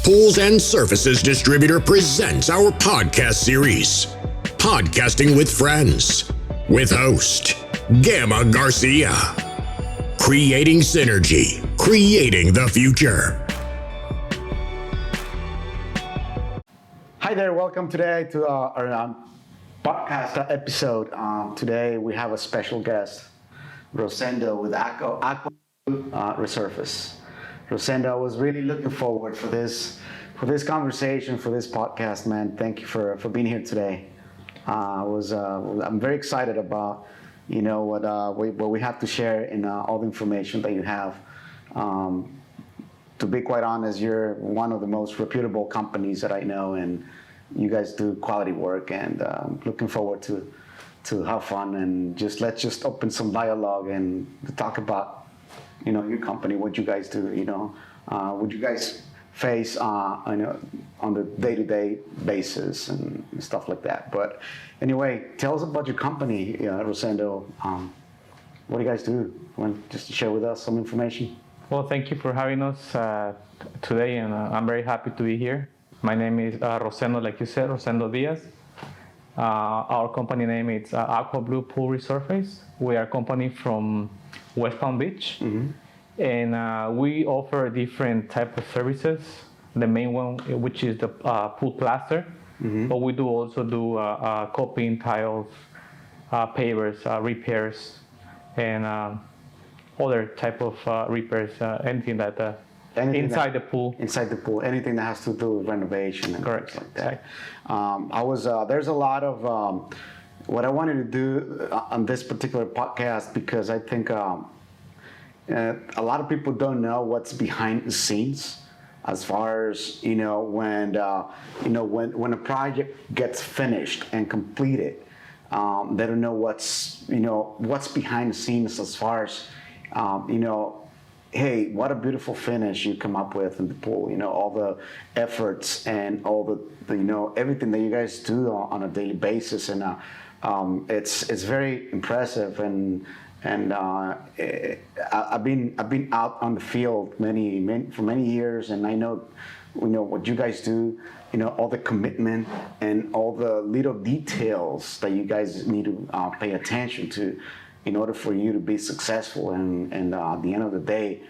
Pools and Surfaces Distributor presents our podcast series, Podcasting with Friends, with host Gamma Garcia. Creating synergy, creating the future. Hi there, welcome today to our podcast episode. Today we have a special guest, Rosendo with Aqua Resurface. Rosendo, I was really looking forward for this conversation, for this podcast, man. Thank you for being here today. I'm very excited about what we have to share and all the information that you have. To be quite honest, you're one of the most reputable companies that I know, and you guys do quality work. And looking forward to have fun and let's just open some dialogue and talk about your company, what you guys do, what you guys face on the day-to-day basis and stuff like that. But anyway, tell us about your company, Rosendo. What do you guys do? Want just to share with us some information? Well, thank you for having us today, and I'm very happy to be here. My name is Rosendo, like you said, Rosendo Diaz. Our company name is Aqua Blue Pool Resurface. We are a company from West Palm Beach, and we offer different type of services. The main one, which is the pool plaster, but we do also do coping, tiles, pavers, repairs, and other type of repairs, anything that inside the pool. Inside the pool, anything that has to do with renovation and correct, things like that. There's a lot of what I wanted to do on this particular podcast, because I think a lot of people don't know what's behind the scenes, as far as when a project gets finished and completed. They don't know what's behind the scenes, as far as hey, what a beautiful finish you come up with in the pool. All the efforts and all the everything that you guys do on a daily basis, and it's very impressive. And I've been out on the field for many years, and I know what you guys do. All the commitment and all the little details that you guys need to pay attention to in order for you to be successful and at the end of the day,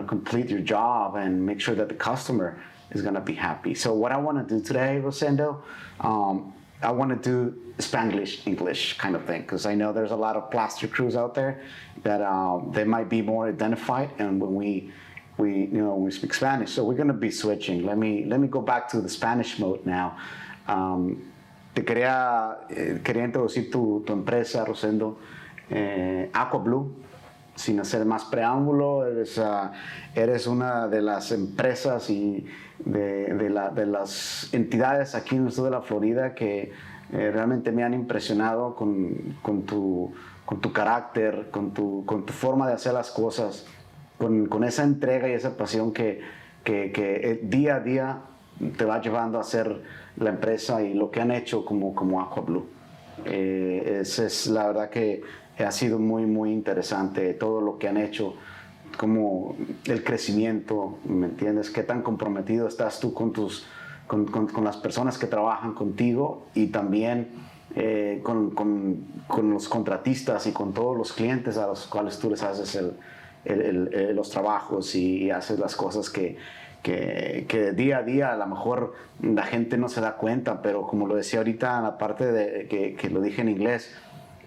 complete your job and make sure that the customer is going to be happy. So what I want to do today, Rosendo, I want to do Spanglish, English kind of thing, because I know there's a lot of plaster crews out there that they might be more identified, and when we speak Spanish, so we're going to be switching. Let me go back to the Spanish mode now. Te quería introducir tu empresa, Rosendo. Aqua Blue, sin hacer más preámbulo, eres una de las empresas y de las entidades aquí en el sur de la Florida que realmente me han impresionado con tu carácter, con tu forma de hacer las cosas, con esa entrega y esa pasión que día a día te va llevando a hacer la empresa y lo que han hecho como Aqua Blue. Es la verdad que ha sido muy, muy interesante todo lo que han hecho, como el crecimiento, ¿me entiendes? Qué tan comprometido estás tú con las personas que trabajan contigo, y también con los contratistas y con todos los clientes a los cuales tú les haces los trabajos y haces las cosas que día a día a lo mejor la gente no se da cuenta, pero como lo decía ahorita en la parte de que lo dije en inglés,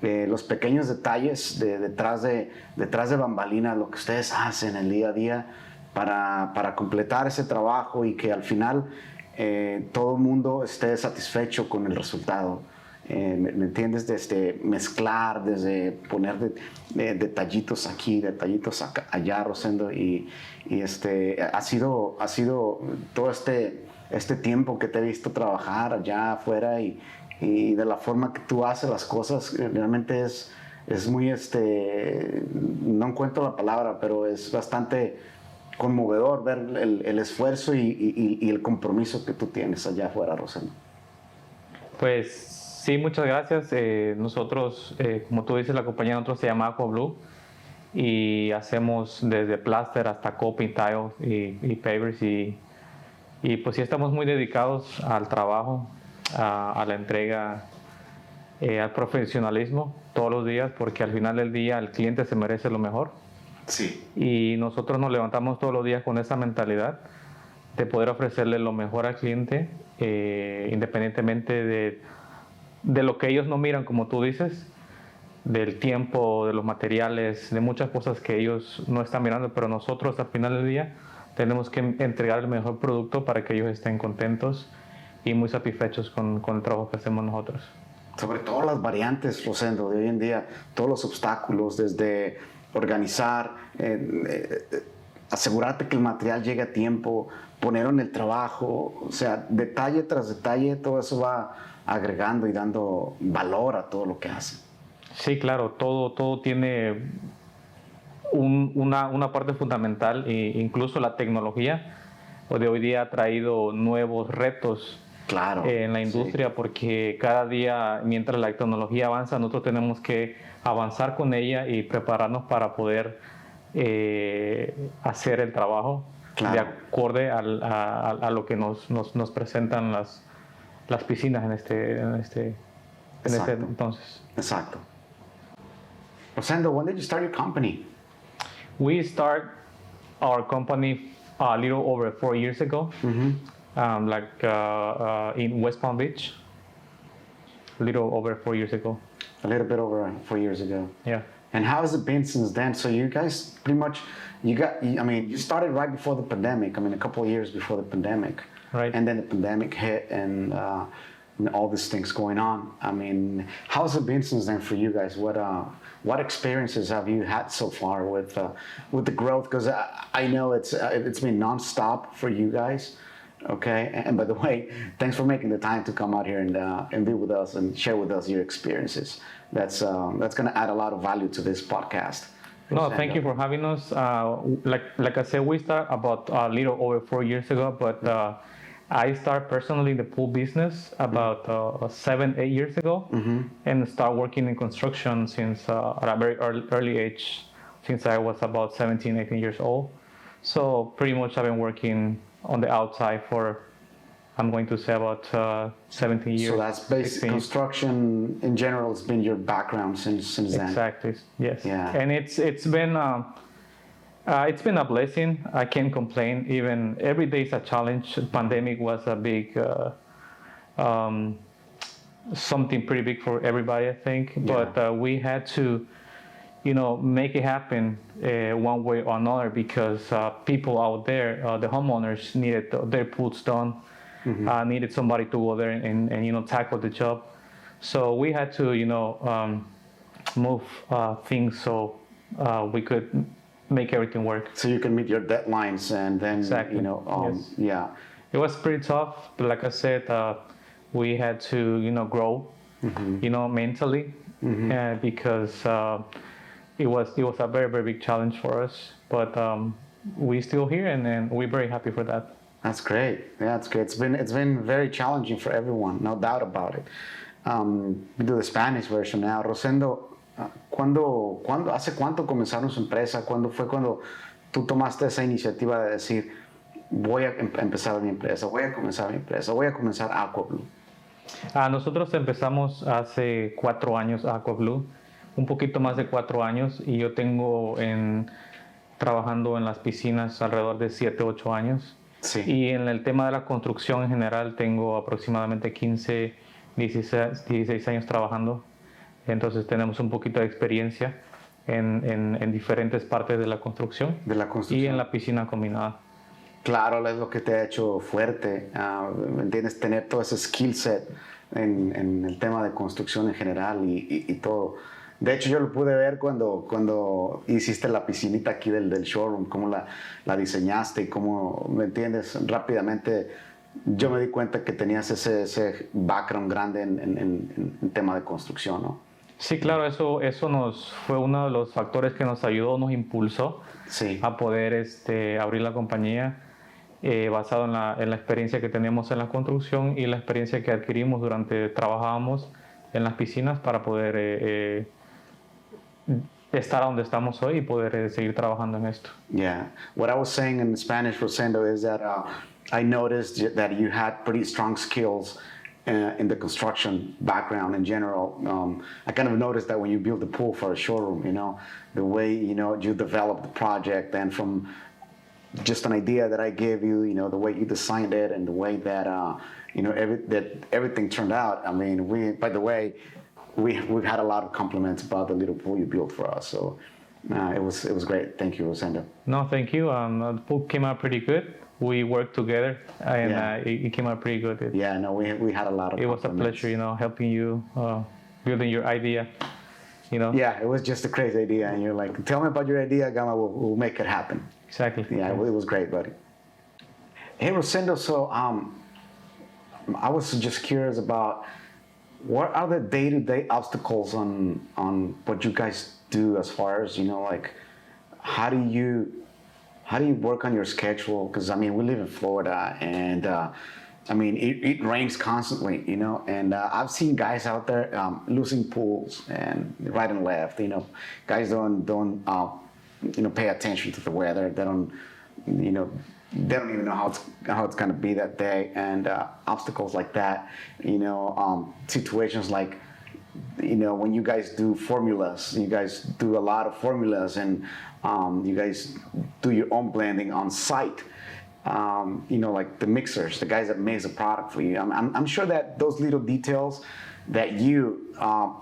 los pequeños detalles detrás de bambalinas, lo que ustedes hacen el día a día para completar ese trabajo y que al final todo el mundo esté satisfecho con el resultado. ¿Me entiendes? Desde mezclar, desde poner detallitos aquí, detallitos allá, Rosendo, y ha sido todo este tiempo que te he visto trabajar allá afuera, y de la forma que tú haces las cosas, realmente es muy, no encuentro la palabra, pero es bastante conmovedor ver el esfuerzo y el compromiso que tú tienes allá afuera, Rosendo. Pues sí, muchas gracias. Nosotros, como tú dices, la compañía de nosotros se llama Aqua Blue, y hacemos desde Plaster hasta coping, tiles y pavers, y Y pues sí estamos muy dedicados al trabajo, a la entrega, al profesionalismo todos los días, porque al final del día el cliente se merece lo mejor. Sí. Y nosotros nos levantamos todos los días con esa mentalidad de poder ofrecerle lo mejor al cliente, independientemente de lo que ellos no miran, como tú dices, del tiempo, de los materiales, de muchas cosas que ellos no están mirando, pero nosotros al final del día tenemos que entregar el mejor producto para que ellos estén contentos y muy satisfechos con el trabajo que hacemos nosotros. Sobre todo las variantes, Rosendo, de hoy en día, todos los obstáculos, desde organizar, asegurarte que el material llegue a tiempo, ponerlo en el trabajo, o sea, detalle tras detalle, todo eso va agregando y dando valor a todo lo que hace. Sí, claro, todo tiene una parte fundamental, e incluso la tecnología de hoy día ha traído nuevos retos en la industria, sí, porque cada día, mientras la tecnología avanza, nosotros tenemos que avanzar con ella y prepararnos para poder hacer el trabajo de acorde a lo que nos presentan las piscinas en este entonces. Exacto. Rosendo, when did you start your company? We start our company a little over 4 years ago, in West Palm Beach. A little over 4 years ago. A little bit over 4 years ago. Yeah. And how has it been since then? So you guys pretty much, you started right before the pandemic. I mean, a couple of years before the pandemic. Right. And then the pandemic hit and all these things going on. I mean, how's it been since then for you guys? What experiences have you had so far with the growth? Because I know it's been nonstop for you guys. Okay, and by the way, thanks for making the time to come out here and be with us and share with us your experiences. That's going to add a lot of value to this podcast. No, thank you for having us. Like I said, we started about a little over 4 years ago, but I started personally the pool business about 7-8 years ago, and started working in construction since at a very early age, since I was about 17-18 years old. So pretty much I've been working on the outside for, I'm going to say, about 17 years. So that's basic construction in general has been your background since then. Exactly. Yes. Yeah. And it's been a blessing. I can't complain. Even every day is a challenge. Pandemic was a big something pretty big for everybody, I think. Yeah. But we had to, make it happen one way or another, because people out there, the homeowners, needed their pools done, needed somebody to go there and tackle the job. So we had to move things so we could make everything work. So you can meet your deadlines, and then exactly. Yes. Yeah. It was pretty tough, but like I said, we had to grow, mentally, because it was a very, very big challenge for us, but we're still here, and we're very happy for that. That's great. Yeah, that's great. It's been very challenging for everyone, no doubt about it. We do the Spanish version now. Rosendo, ¿hace cuánto comenzaron su empresa? ¿Cuándo fue cuando tú tomaste esa iniciativa de decir, voy a empezar mi empresa, voy a comenzar Aqua Blue? Nosotros empezamos hace 4 años Aqua Blue, un poquito más de 4 años, y yo tengo trabajando en las piscinas alrededor de 7-8 años. Sí. Y en el tema de la construcción en general tengo aproximadamente 16 años trabajando. Entonces tenemos un poquito de experiencia en diferentes partes de la construcción. Y en la piscina combinada. Claro, es lo que te ha hecho fuerte, ¿me entiendes? Tener todo ese skill set en el tema de construcción en general y todo. De hecho, yo lo pude ver cuando hiciste la piscinita aquí del showroom, cómo la diseñaste y cómo, ¿me entiendes? Rápidamente yo me di cuenta que tenías ese background grande en tema de construcción, ¿no? Sí, claro, eso nos fue uno de los factores que nos ayudó, nos impulsó a poder abrir la compañía, basado en la experiencia que teníamos en la construcción y la experiencia que adquirimos trabajábamos en las piscinas para poder estar donde estamos hoy y poder seguir trabajando en esto. Yeah. What I was saying in Spanish, Rosendo, is that I noticed that you had pretty strong skills in the construction background in general. I kind of noticed that when you build a pool for a showroom, the way, you developed the project, and from just an idea that I gave you, the way you designed it and the way that, that everything turned out. I mean, by the way, we've had a lot of compliments about the little pool you built for us. So it was great. Thank you, Rosendo. No, thank you. The pool came out pretty good. We worked together, and it came out pretty good. We had a lot of It was a pleasure, helping you, building your idea, Yeah, it was just a crazy idea, and you're like, tell me about your idea, Gama, we'll make it happen. Exactly. Yeah, it was great, buddy. Hey, Rosendo, so I was just curious about what are the day-to-day obstacles on what you guys do, as far as, like, how do you work on your schedule? Because, I mean, we live in Florida, and, I mean, it rains constantly, and I've seen guys out there losing pools and right and left, guys don't pay attention to the weather. They don't even know how it's going to be that day, and obstacles like that, situations like, when you guys do formulas, you guys do a lot of formulas, and you guys do your own blending on site. Like the mixers, the guys that makes the product for you. I'm sure that those little details that you,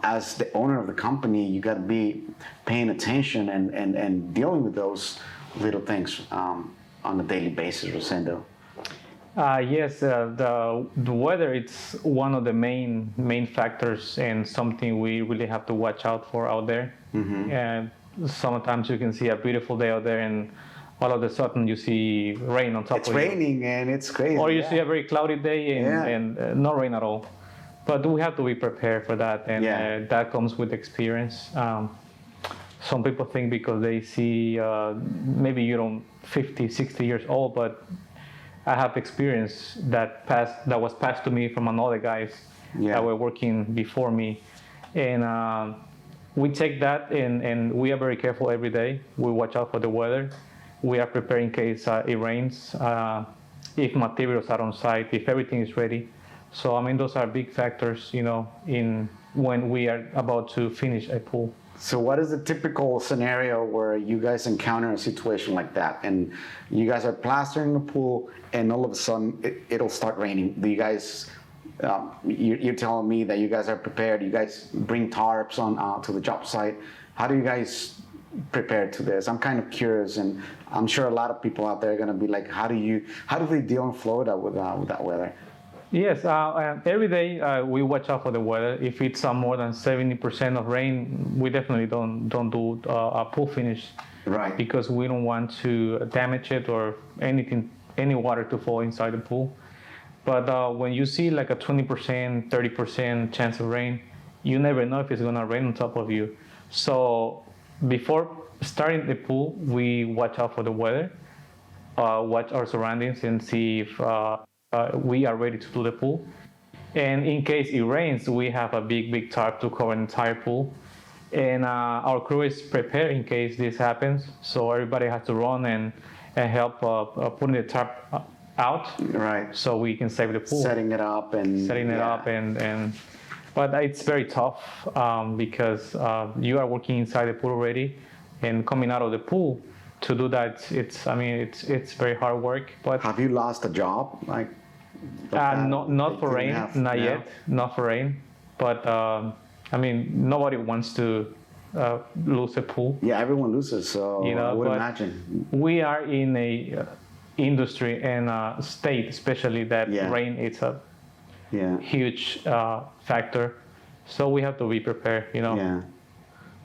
as the owner of the company, you got to be paying attention and dealing with those little things on a daily basis, Rosendo. Yes, the weather, it's one of the main factors, and something we really have to watch out for out there. Mm-hmm. And sometimes you can see a beautiful day out there, and all of a sudden you see rain on top of it. It's raining and it's crazy. Or you see a very cloudy day and no rain at all. But we have to be prepared for that, and that comes with experience. Some people think because they see, maybe you don't 50, 60 years old, but I have experience that was passed to me from another guys that were working before me. And we take that and we are very careful every day. We watch out for the weather. We are prepared in case it rains, if materials are on site, if everything is ready. So, I mean, those are big factors, in when we are about to finish a pool. So what is the typical scenario where you guys encounter a situation like that, and you guys are plastering the pool and all of a sudden it'll start raining? Do you guys, you're telling me that you guys are prepared, you guys bring tarps on to the job site. How do you guys prepare to this? I'm kind of curious, and I'm sure a lot of people out there are going to be like, how do they deal in Florida with that weather? Yes, every day we watch out for the weather. If it's more than 70% of rain, we definitely don't do a pool finish, right? Because we don't want to damage it or any water to fall inside the pool. But when you see like a 20%, 30% chance of rain, you never know if it's gonna rain on top of you. So before starting the pool, we watch out for the weather, watch our surroundings, and see if we are ready to do the pool. And in case it rains, we have a big tarp to cover the entire pool. And our crew is prepared in case this happens. So everybody has to run and help putting the tarp out. Right. So we can save the pool. Setting it up and. But it's very tough because you are working inside the pool already, and coming out of the pool to do that, it's very hard work. But have you lost a job not for rain, not yet, not for rain. But nobody wants to lose a pool. Yeah, everyone loses, so I would imagine. We are in a industry and a state, especially that rain is a huge factor. So we have to be prepared, Yeah.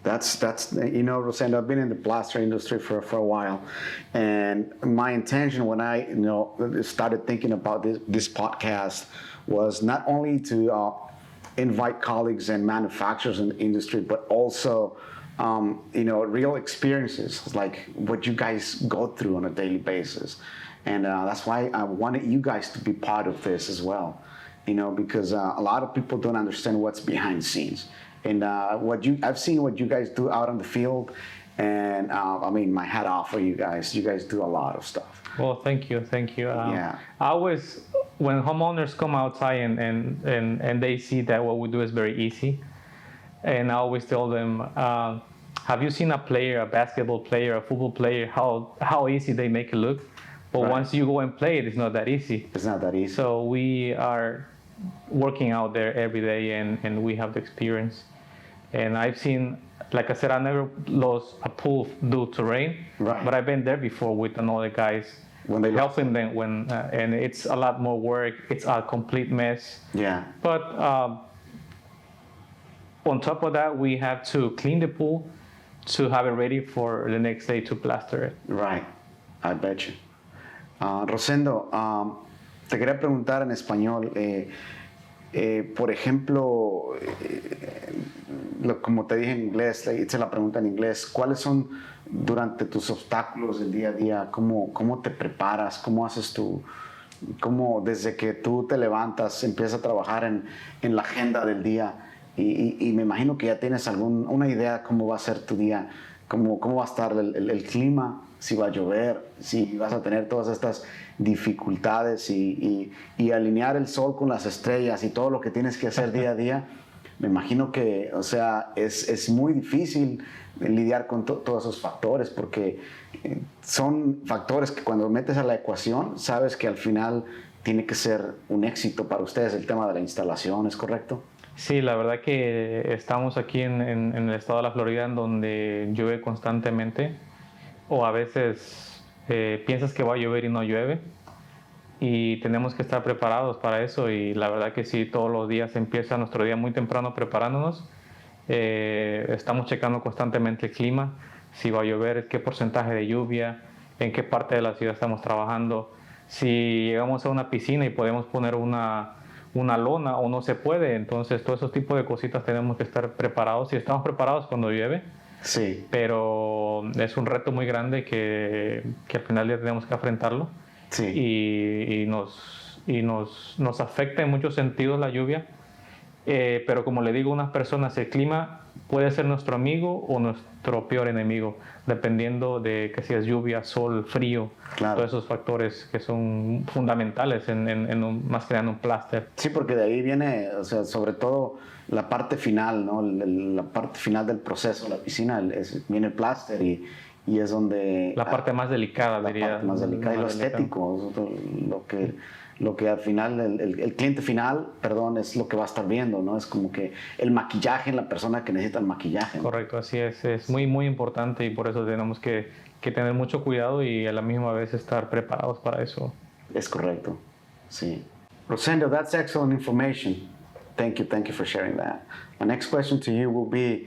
That's Rosendo, I've been in the plaster industry for a while, and my intention when I started thinking about this podcast was not only to invite colleagues and manufacturers in the industry, but also real experiences like what you guys go through on a daily basis, and that's why I wanted you guys to be part of this as well, because a lot of people don't understand what's behind the scenes. And I've seen what you guys do out on the field, and I mean, my hat off for you guys. You guys do a lot of stuff. Well, thank you. Yeah. I always, when homeowners come outside and they see that what we do is very easy, and I always tell them, have you seen a player, a basketball player, a football player, how easy they make it look? But Right. once you go and play it, it's not that easy. It's not that easy. So we are working out there every day, and we have the experience. And I've seen, like I said, I never lost a pool due to rain, Right. but I've been there before with another guys When they lost helping them and it's a lot more work. It's a complete mess. Yeah. But on top of that, we have to clean the pool to have it ready for the next day to plaster it. Right. I bet you. Rosendo, te quería preguntar en español, por ejemplo, como te dije en inglés, hice la pregunta en inglés, ¿cuáles son durante tus obstáculos del día a día? ¿Cómo te preparas? ¿Cómo haces cómo desde que tú te levantas empiezas a trabajar en la agenda del día? Y me imagino que ya tienes una idea cómo va a ser tu día, cómo va a estar el clima, si va a llover, si vas a tener todas estas dificultades y alinear el sol con las estrellas y todo lo que tienes que hacer día a día. Me imagino que, o sea, es muy difícil lidiar con todos esos factores porque son factores que cuando metes a la ecuación sabes que al final tiene que ser un éxito para ustedes el tema de la instalación, ¿es correcto? Sí, la verdad que estamos aquí en el estado de la Florida, en donde llueve constantemente, o a veces piensas que va a llover y no llueve, y tenemos que estar preparados para eso. Y la verdad que sí, todos los días empieza nuestro día muy temprano preparándonos. Estamos checando constantemente el clima, si va a llover, qué porcentaje de lluvia, en qué parte de la ciudad estamos trabajando, si llegamos a una piscina y podemos poner una lona o no se puede. Entonces todos esos tipos de cositas tenemos que estar preparados, y estamos preparados cuando llueve. Sí. Pero es un reto muy grande que al final ya tenemos que afrontarlo. Sí. Y nos afecta en muchos sentidos la lluvia. Pero como le digo a unas personas, el clima puede ser nuestro amigo o nuestro peor enemigo, dependiendo de que si es lluvia, sol, frío, Claro. todos esos factores que son fundamentales más que nada en un plaster. Sí, porque de ahí viene, o sea, sobre todo la parte final, ¿no? La parte final del proceso, la piscina, viene el plaster y es donde... La parte más delicada, diría. La parte más delicada y lo estético, lo que al final, el cliente final, perdón, es lo que va a estar viendo, ¿no? Es como que el maquillaje en la persona que necesita el maquillaje, ¿no? Correcto, así es muy, muy importante, y por eso tenemos que tener mucho cuidado y a la misma vez estar preparados para eso. Es correcto, sí. Rosendo, that's excellent information. Thank you for sharing that. My next question to you will be,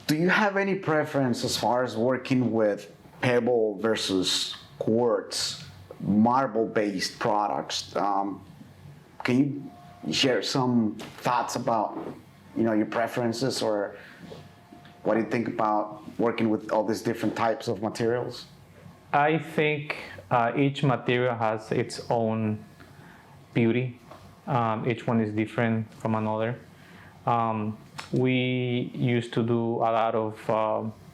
do you have any preference as far as working with Pebble versus Quartz, marble-based products? Can you share some thoughts about, your preferences, or what do you think about working with all these different types of materials? I think each material has its own beauty. Each one is different from another. We used to do a lot of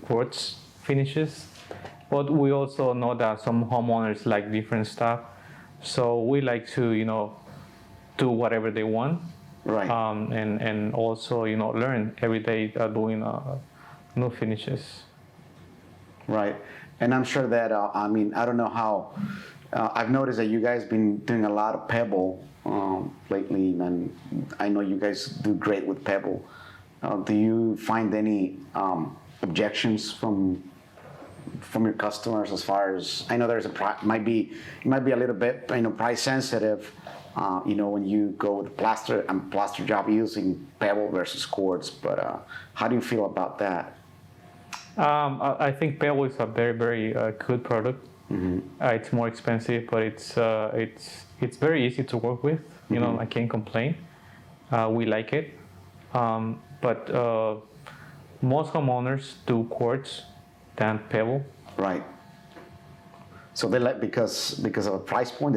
quartz finishes, but we also know that some homeowners like different stuff. So we like to, do whatever they want. Right. And also, learn every day doing new finishes. Right. And I'm sure that, I don't know how, I've noticed that you guys been doing a lot of Pebble lately, and I know you guys do great with Pebble. Do you find any objections from your customers as far as, I know there's it might be a little bit, price sensitive, when you go with plaster job using Pebble versus Quartz, but how do you feel about that? I think Pebble is a very, very good product. Mm-hmm. It's more expensive, but it's very easy to work with. I can't complain. We like it, but most homeowners do Quartz than Pebble. Right. So they like because of a price point.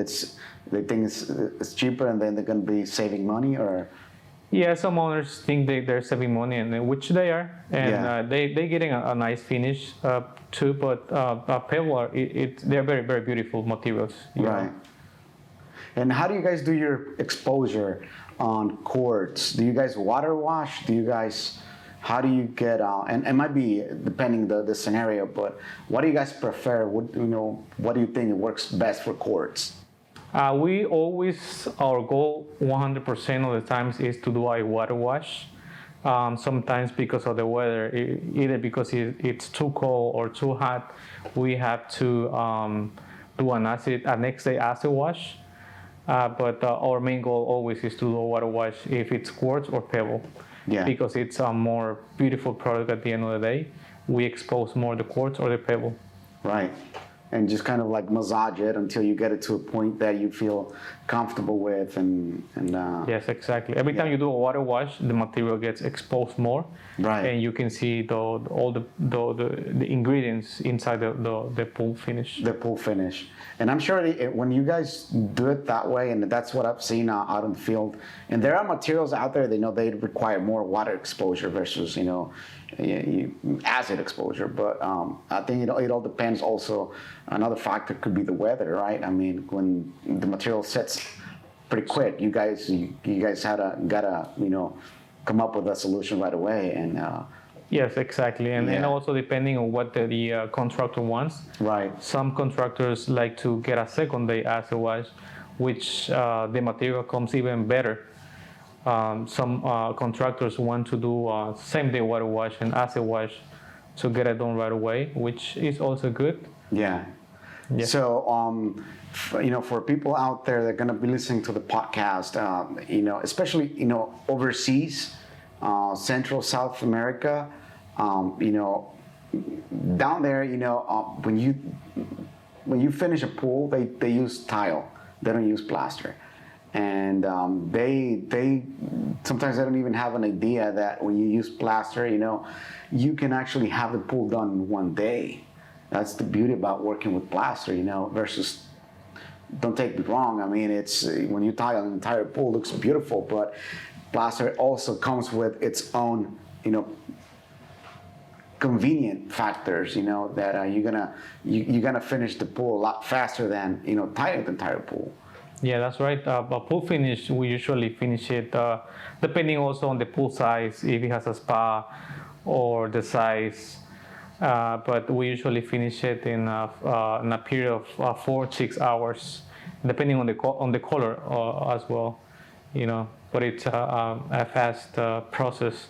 They think it's cheaper, and then they're going to be saving money, or. Yeah, some owners think they're saving money, and which they are, and they getting a nice finish too. But Pebble, they're very very beautiful materials. Right. And how do you guys do your exposure on quartz? Do you guys water wash? How do you get and it might be depending the scenario, but what do you guys prefer? What do you think works best for quartz? We always, our goal 100% of the times is to do a water wash. Sometimes because of the weather, either because it's too cold or too hot, we have to do a next day acid wash. But our main goal always is to do a water wash if it's quartz or pebble. Yeah. Because it's a more beautiful product at the end of the day. We expose more the quartz or the pebble. Right. And just kind of like massage it until you get it to a point that you feel comfortable with, and yes, exactly. Every time you do a water wash, the material gets exposed more, right? And you can see all the ingredients inside the pool finish. The pool finish, and I'm sure when you guys do it that way, and that's what I've seen out in the field. And there are materials out there they require more water exposure versus acid exposure, but I think it all depends. Also, another factor could be the weather, right? I mean, when the material sets pretty quick, you guys gotta come up with a solution right away. And yes, exactly, and also depending on what the contractor wants. Right. Some contractors like to get a second day acid wash, which the material comes even better. Some contractors want to do same day water wash and acid wash to get it done right away, which is also good. Yeah. So, for people out there that are going to be listening to the podcast, especially, overseas, Central, South America, down there, when you finish a pool, they use tile. They don't use plaster. And they sometimes they don't even have an idea that when you use plaster, you can actually have the pool done in one day. That's the beauty about working with plaster, versus, don't take me wrong, I mean, it's when you tile an entire pool, it looks beautiful, but plaster also comes with its own, convenient factors, that you're gonna finish the pool a lot faster than tiling the entire pool. Yeah, that's right. A pool finish, we usually finish it depending also on the pool size, if it has a spa or the size. But we usually finish it in a period of 4 to 6 hours, depending on the color as well. But it's a fast process.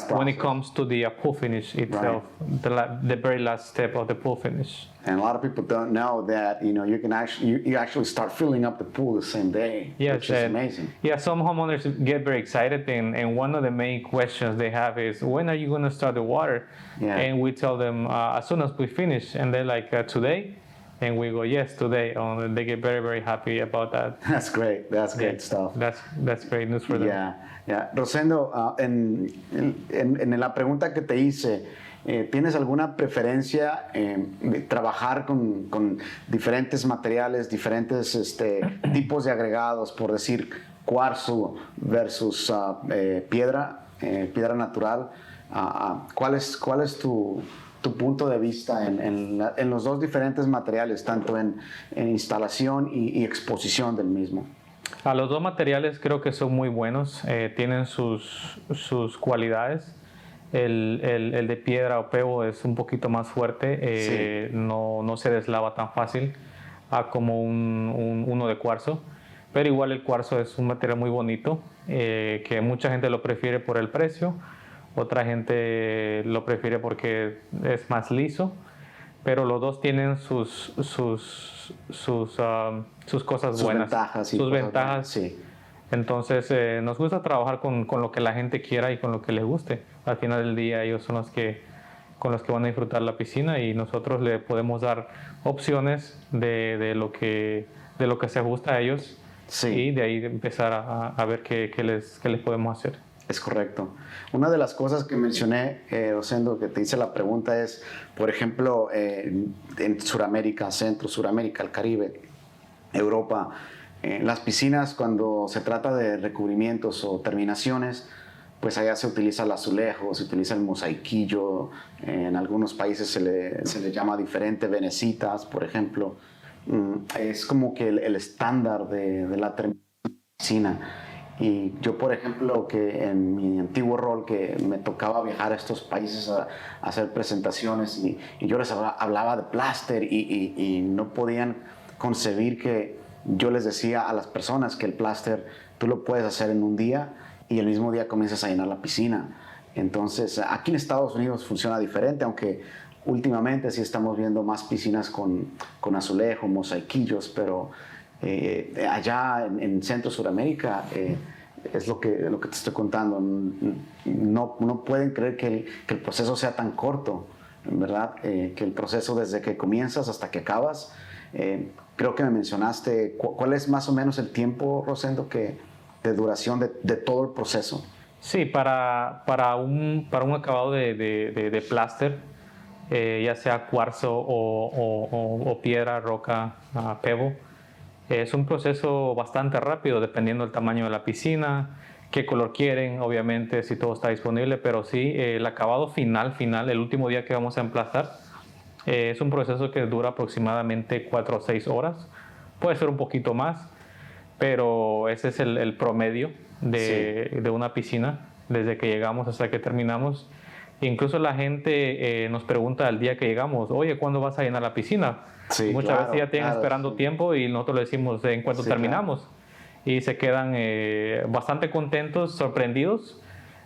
When it comes to the pool finish itself, right. The very last step of the pool finish. And a lot of people don't know that you can actually start filling up the pool the same day. Yes, which is amazing. Yeah, some homeowners get very excited, and one of the main questions they have is, when are you going to start the water? Yeah. And we tell them as soon as we finish, and they're like, today? And we go, yes, today. They get very, very happy about that. That's great. That's great stuff. That's great news for them. Yeah. Rosendo, en la pregunta que te hice, ¿tienes alguna preferencia de trabajar con diferentes materiales, diferentes tipos de agregados, por decir cuarzo versus piedra natural? ¿Cuál es tu punto de vista en los dos diferentes materiales, tanto en instalación y exposición del mismo? Los dos materiales creo que son muy buenos, tienen sus cualidades. El de piedra o pebble es un poquito más fuerte, sí. No se deslava tan fácil como uno de cuarzo, pero igual el cuarzo es un material muy bonito, que mucha gente lo prefiere por el precio. Otra gente lo prefiere porque es más liso, pero los dos tienen sus cosas buenas, sus ventajas. Sí. Entonces nos gusta trabajar con lo que la gente quiera y con lo que les guste. Al final del día ellos son con los que van a disfrutar la piscina, y nosotros le podemos dar opciones de lo que se ajusta a ellos, sí. Y de ahí empezar a ver qué les podemos hacer. Es correcto. Una de las cosas que mencioné, Rosendo, que te hice la pregunta es, por ejemplo, en Sudamérica, Centro, Sudamérica, el Caribe, Europa, Las piscinas, cuando se trata de recubrimientos o terminaciones, pues allá se utiliza el azulejo, se utiliza el mosaiquillo, en algunos países se le llama diferente, venecitas, por ejemplo. Es como que el estándar de la terminación piscina. Y yo, por ejemplo, que en mi antiguo rol que me tocaba viajar a estos países a hacer presentaciones y yo les hablaba de Plaster y no podían concebir que yo les decía a las personas que el Plaster tú lo puedes hacer en un día y el mismo día comienzas a llenar la piscina. Entonces, aquí en Estados Unidos funciona diferente, aunque últimamente sí estamos viendo más piscinas con azulejo, mosaiquillos, pero allá en Centro Suramérica es lo que te estoy contando. No pueden creer que el proceso sea tan corto, ¿verdad? Que el proceso desde que comienzas hasta que acabas. Creo que me mencionaste, ¿cuál es más o menos el tiempo, Rosendo, de duración de todo el proceso? Sí, para un acabado de plaster, ya sea cuarzo o piedra, roca, pebble, es un proceso bastante rápido dependiendo del tamaño de la piscina, qué color quieren, obviamente si todo está disponible, pero sí, el acabado final, el último día que vamos a emplastar, es un proceso que dura aproximadamente 4 o 6 horas, puede ser un poquito más, pero ese es el promedio de una piscina, desde que llegamos hasta que terminamos. Incluso la gente nos pregunta al día que llegamos, oye, ¿cuándo vas a llenar la piscina? Sí, Muchas claro, veces ya tienen claro, esperando sí. tiempo y nosotros le decimos en cuanto Sí, terminamos. claro. Y se quedan bastante contentos, sorprendidos,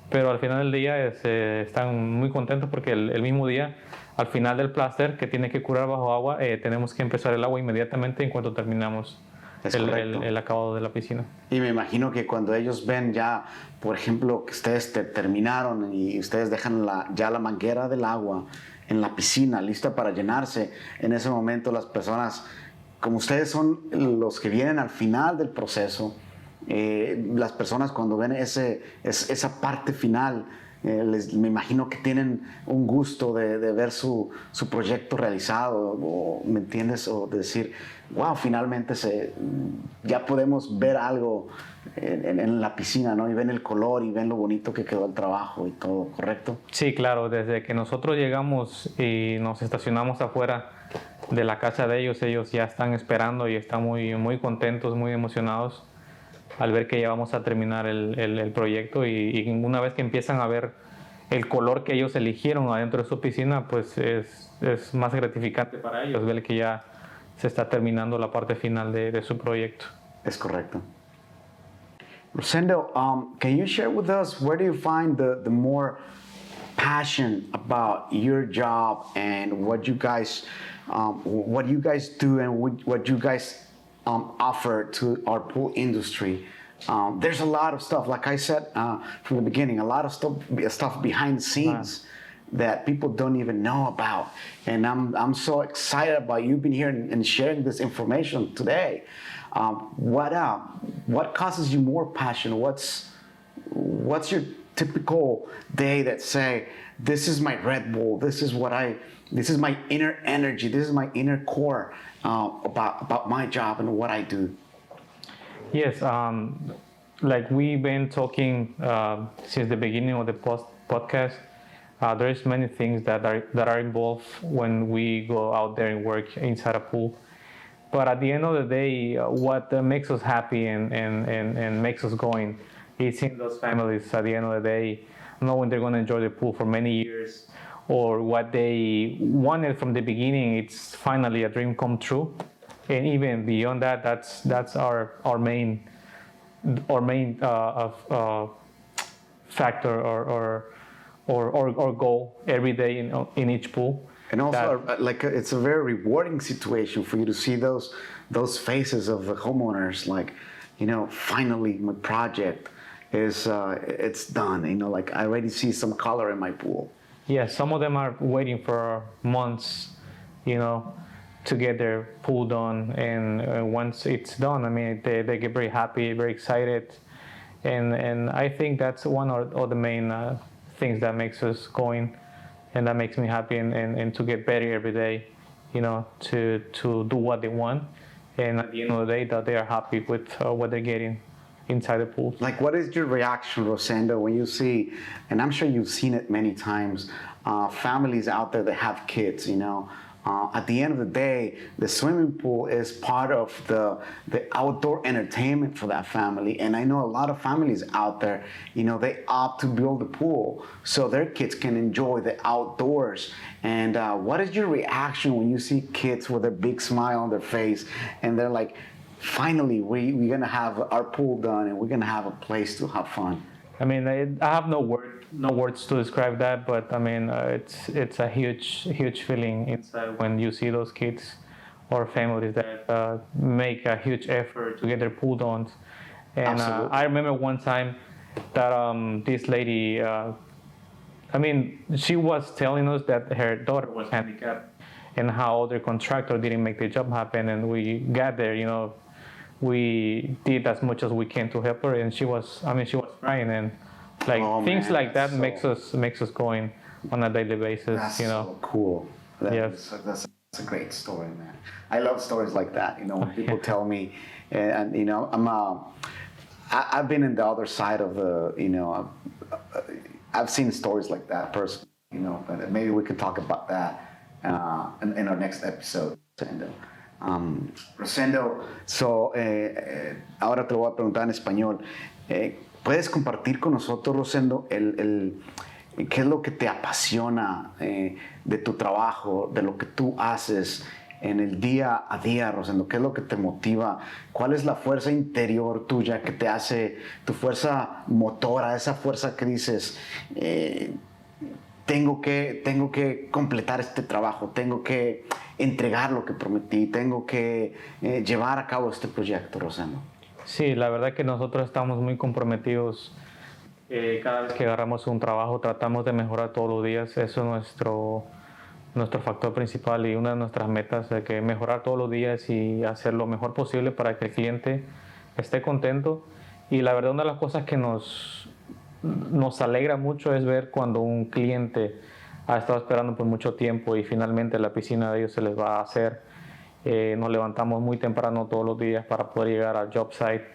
pero al final del día están muy contentos porque el mismo día, al final del plaster que tiene que curar bajo agua, tenemos que empezar el agua inmediatamente en cuanto terminamos Es correcto. el acabado de la piscina. Y me imagino que cuando ellos ven ya, por ejemplo, que ustedes terminaron y ustedes dejan ya la manguera del agua en la piscina lista para llenarse, en ese momento las personas, como ustedes son los que vienen al final del proceso, las personas cuando ven esa parte final, me imagino que tienen un gusto de ver su proyecto realizado, o, ¿me entiendes? O de decir, wow, finalmente ya podemos ver algo en la piscina, ¿no? Y ven el color y ven lo bonito que quedó el trabajo y todo, ¿correcto? Sí, claro, desde que nosotros llegamos y nos estacionamos afuera de la casa de ellos ya están esperando y están muy, muy contentos, muy emocionados al ver que ya vamos a terminar el proyecto y una vez que empiezan a ver el color que ellos eligieron adentro de su piscina, pues es más gratificante para ellos ver que ya se está terminando la parte final de su proyecto. Es correcto. Rosendo, can you share with us where do you find the more passion about your job and what you guys do and what you guys offer to our pool industry? There's a lot of stuff, like I said from the beginning, a lot of stuff behind the scenes that people don't even know about. And I'm so excited about you being here and sharing this information today. What causes you more passion? What's your typical day that say, this is my Red Bull, this is my inner energy, this is my inner core about my job and what I do? Yes, like we've been talking since the beginning of the podcast, there's many things that are involved when we go out there and work inside a pool. But at the end of the day, what makes us happy and makes us going is seeing those families at the end of the day, knowing they're going to enjoy the pool for many years, or what they wanted from the beginning, it's finally a dream come true. And even beyond that, that's our main factor or goal every day in each pool. And also, it's a very rewarding situation for you to see those faces of the homeowners, like, finally my project is it's done. Like I already see some color in my pool. Yeah, some of them are waiting for months, to get their pool done, and once it's done, I mean, they get very happy, very excited, and I think that's one of the main things that makes us going, and that makes me happy, and to get better every day, to do what they want, and at the end of the day that they are happy with what they're getting inside the pool. Like, what is your reaction, Rosendo, when you see, and I'm sure you've seen it many times, families out there that have kids, you know, at the end of the day, the swimming pool is part of the outdoor entertainment for that family. And I know a lot of families out there, you know, they opt to build a pool so their kids can enjoy the outdoors. And what is your reaction when you see kids with a big smile on their face and they're like, finally, we're going to have our pool done and we're going to have a place to have fun? I mean, I have no words to describe that, but I mean, it's a huge feeling inside when you see those kids or families that make a huge effort to get their pool done. And I remember one time that this lady, I mean, she was telling us that her daughter was handicapped and how their contractor didn't make the job happen, and we got there, you know. We did as much as we can to help her, and she was crying, and like things like that makes us going on a daily basis. That's you know, so cool. Yes, That's a great story, man. I love stories like that. You know, when people tell me, and you know, I've been in the other side of the, you know, I've seen stories like that personally. You know, but maybe we can talk about that in our next episode. Rosendo, ahora te lo voy a preguntar en español. ¿Puedes compartir con nosotros, Rosendo, qué es lo que te apasiona de tu trabajo, de lo que tú haces en el día a día, Rosendo? ¿Qué es lo que te motiva? ¿Cuál es la fuerza interior tuya que te hace, tu fuerza motora, esa fuerza que dices, tengo que completar este trabajo, tengo que entregar lo que prometí, tengo que llevar a cabo este proyecto, Rosendo? Sí, la verdad que nosotros estamos muy comprometidos. Cada vez que agarramos un trabajo tratamos de mejorar todos los días. Eso es nuestro factor principal y una de nuestras metas, de que mejorar todos los días y hacer lo mejor posible para que el cliente esté contento. Y la verdad, una de las cosas que nos alegra mucho es ver cuando un cliente ha estado esperando por mucho tiempo y finalmente la piscina de ellos se les va a hacer. Nos levantamos muy temprano todos los días para poder llegar al job site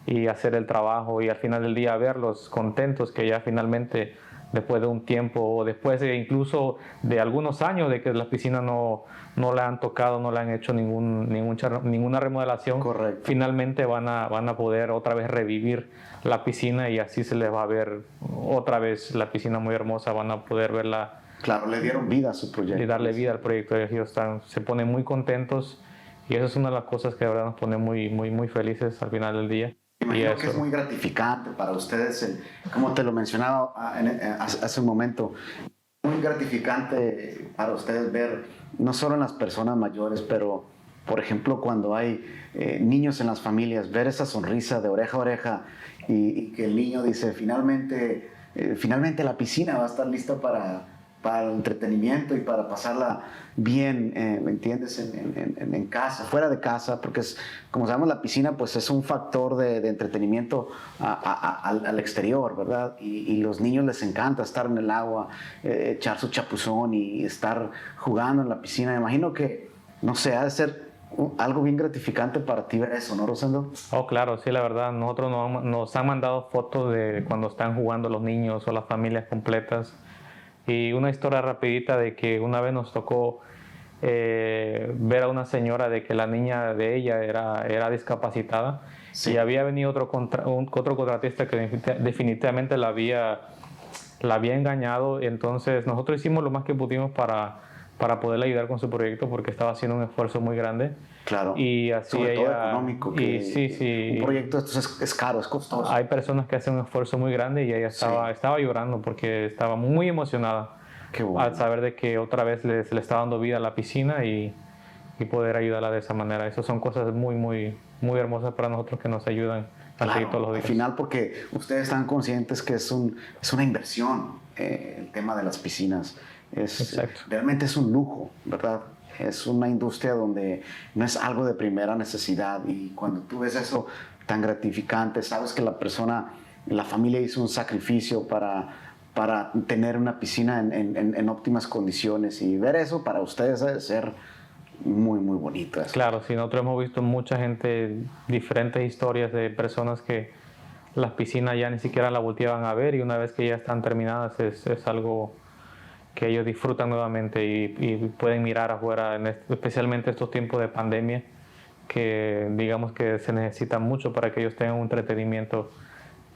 y hacer el trabajo, y al final del día verlos contentos que ya finalmente, después de un tiempo o después de incluso de algunos años de que la piscina no la han tocado, no le han hecho ninguna remodelación. Correcto. Finalmente van a poder otra vez revivir la piscina y así se les va a ver otra vez la piscina muy hermosa, van a poder verla. Claro, le dieron vida a su proyecto. Y darle vida al proyecto. Ellos se ponen muy contentos y eso es una de las cosas que de verdad nos pone muy felices al final del día. Imagino que es muy gratificante para ustedes, como te lo mencionaba hace un momento, muy gratificante para ustedes ver, no solo en las personas mayores, pero por ejemplo cuando hay niños en las familias, ver esa sonrisa de oreja a oreja y que el niño dice, finalmente la piscina va a estar lista para el entretenimiento y para pasarla bien, ¿me entiendes? En casa, fuera de casa, porque como sabemos, la piscina pues es un factor de entretenimiento al exterior, ¿verdad? Y los niños les encanta estar en el agua, echar su chapuzón y estar jugando en la piscina. Me imagino que, no sé, ha de ser algo bien gratificante para ti ver eso, ¿no, Rosendo? Oh, claro, sí, la verdad. Nosotros nos han mandado fotos de cuando están jugando los niños o las familias completas. Y una historia rapidita de que una vez nos tocó ver a una señora de que la niña de ella era discapacitada. Sí. Y había venido otro contratista que definitivamente la había engañado. Entonces nosotros hicimos lo más que pudimos para poderle ayudar con su proyecto, porque estaba haciendo un esfuerzo muy grande. Claro, y así sobre todo ella, económico, que sí, un proyecto de estos es caro, es costoso. Hay personas que hacen un esfuerzo muy grande y ella estaba llorando porque estaba muy emocionada. Qué bueno. Al saber de que otra vez le está dando vida a la piscina y poder ayudarla de esa manera. Esas son cosas muy hermosas para nosotros que nos ayudan a seguir todos los días. Al final, porque ustedes están conscientes que es una inversión, el tema de las piscinas. Realmente es un lujo, ¿verdad? Es una industria donde no es algo de primera necesidad, y cuando tú ves eso tan gratificante, sabes que la familia hizo un sacrificio para tener una piscina en óptimas condiciones, y ver eso para ustedes debe ser muy, muy bonito eso. Claro, sí, nosotros hemos visto mucha gente, diferentes historias de personas que las piscinas ya ni siquiera la volteaban a ver y una vez que ya están terminadas es algo que ellos disfrutan nuevamente y pueden mirar afuera, especialmente estos tiempos de pandemia, que digamos que se necesita mucho para que ellos tengan un entretenimiento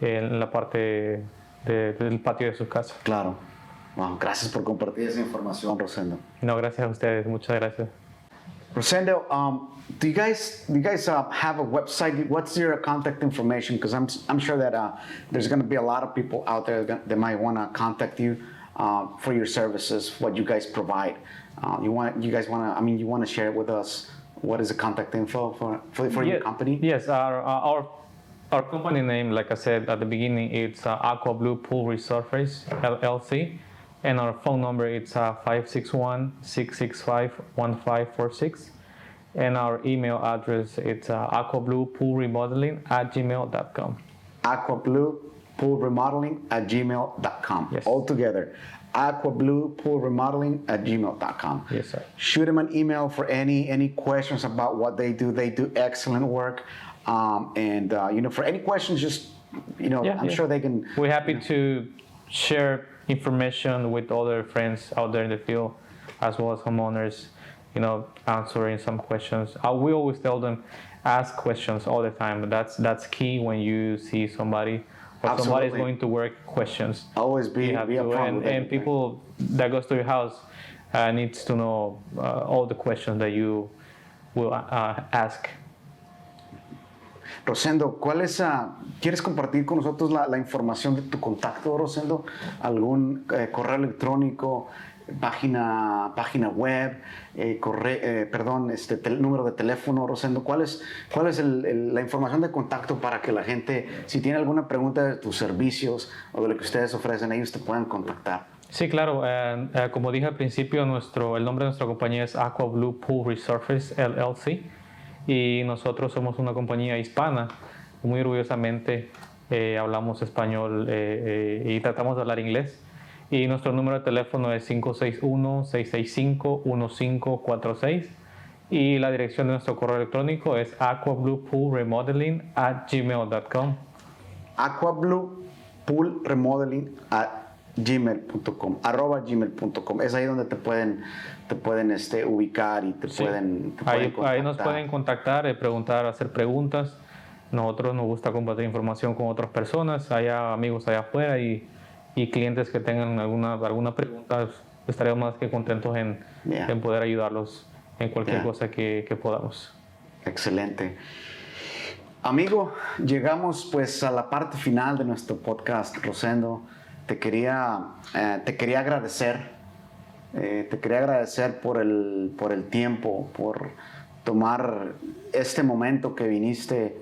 en la parte del patio de sus casas. Claro. Wow, gracias por compartir esa información, Rosendo. No, gracias a ustedes, muchas gracias. Rosendo, do you guys have a website? What's your contact information? Because I'm sure that there's going to be a lot of people out there that might want to contact you for your services, what you guys provide. You want to share it with us. What is the contact info for your company? Yes, our company name, like I said at the beginning, it's Aqua Blue Pool Resurface LLC, and our phone number is 561-665-1546, and our email address it's aquabluepoolremodeling@gmail.com. aquabluepoolremodeling@gmail.com. Yes. All together. aquabluepoolremodeling@gmail.com. Yes, sir. Shoot them an email for any questions about what they do. They do excellent work. For any questions, just I'm sure they can. We're happy to share information with other friends out there in the field, as well as homeowners. Answering some questions. We always tell them, ask questions all the time. That's key when you see somebody. Or somebody's going to work, questions. Always be upfront with and people that goes to your house needs to know all the questions that you will ask. Rosendo, ¿quieres compartir con nosotros la información de tu contacto, Rosendo? ¿Algún correo electrónico, página web, número de teléfono, Rosendo? ¿Cuál es la información de contacto para que la gente, si tiene alguna pregunta de tus servicios o de lo que ustedes ofrecen, ellos te puedan contactar? Sí, claro. Como dije al principio, el nombre de nuestra compañía es Aqua Blue Pool Resurface LLC y nosotros somos una compañía hispana. Muy orgullosamente hablamos español y tratamos de hablar inglés. Y nuestro número de teléfono es 561-665-1546. Y la dirección de nuestro correo electrónico es aquabluepoolremodeling@gmail.com. aquabluepoolremodeling@gmail.com, @gmail.com. Es ahí donde te pueden ubicar y te pueden contactar. Ahí nos pueden contactar, preguntar, hacer preguntas. Nosotros nos gusta compartir información con otras personas, haya amigos allá afuera y clientes que tengan alguna pregunta. Estaremos más que contentos en poder ayudarlos en cualquier cosa que podamos. Excelente. Amigo, llegamos pues a la parte final de nuestro podcast, Rosendo. Te quería agradecer. Te quería agradecer por el tiempo, por tomar este momento que viniste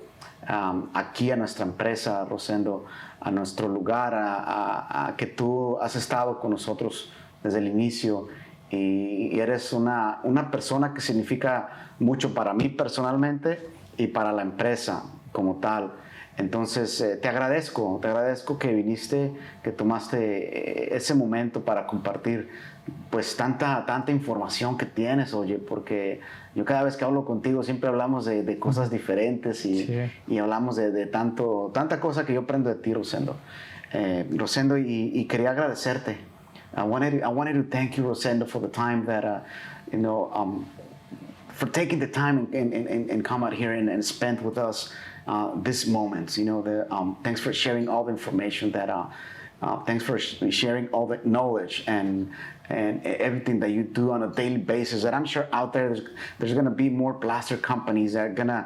aquí a nuestra empresa, Rosendo, a nuestro lugar, a que tú has estado con nosotros desde el inicio y eres una persona que significa mucho para mí personalmente y para la empresa como tal. Entonces te agradezco que viniste, que tomaste ese momento para compartir pues tanta información que tienes, oye, porque yo cada vez que hablo contigo siempre hablamos de cosas diferentes y hablamos de tanta cosa que yo aprendo de ti, Rosendo. Rosendo, y quería agradecerte. I wanted to thank you, Rosendo, for the time that for taking the time and come out here and spend with us this moment. Thanks for sharing all the information thanks for sharing all the knowledge and everything that you do on a daily basis. That I'm sure out there's going to be more plaster companies that are going to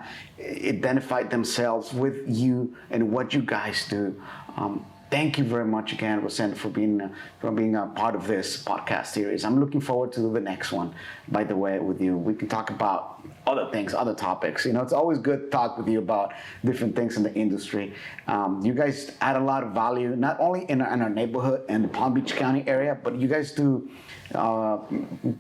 identify themselves with you and what you guys do. Thank you very much again, Rosendo, for being a part of this podcast series. I'm looking forward to the next one, by the way, with you. We can talk about other things, other topics. It's always good to talk with you about different things in the industry. You guys add a lot of value, not only in our neighborhood and the Palm Beach County area, but you guys do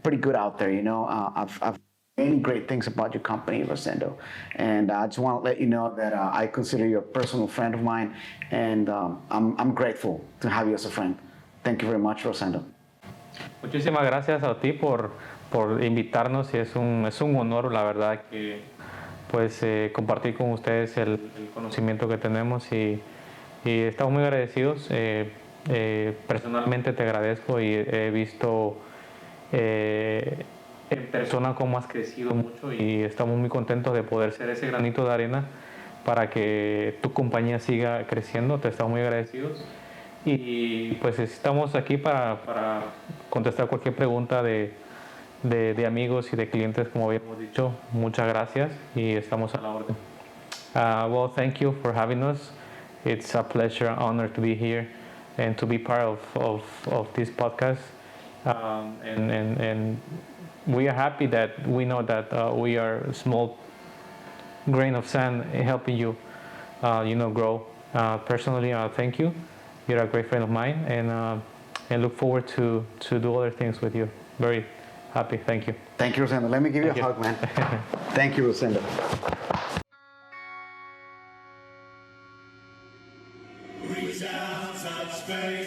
pretty good out there. I've many great things about your company, Rosendo, and I just want to let you know that I consider you a personal friend of mine, and I'm grateful to have you as a friend. Thank you very much, Rosendo. Muchísimas gracias a ti por por invitarnos y es un honor, la verdad, que pues compartir con ustedes el conocimiento que tenemos y estamos muy agradecidos. Personalmente te agradezco y he visto en persona cómo has crecido mucho y estamos muy contentos de poder ser ese granito de arena para que tu compañía siga creciendo. Te estamos muy agradecidos y pues estamos aquí para contestar cualquier pregunta de amigos y de clientes, como habíamos dicho. Muchas gracias y estamos a la orden. Well, thank you for having us. It's a pleasure and honor to be here and to be part of this podcast. And we are happy that we know that we are a small grain of sand helping you, grow. Personally, thank you. You're a great friend of mine, and look forward to do other things with you. Very happy. Thank you. Thank you, Rosendo. Let me give you a hug, man. Thank you, Rosendo. Reach out, touch space.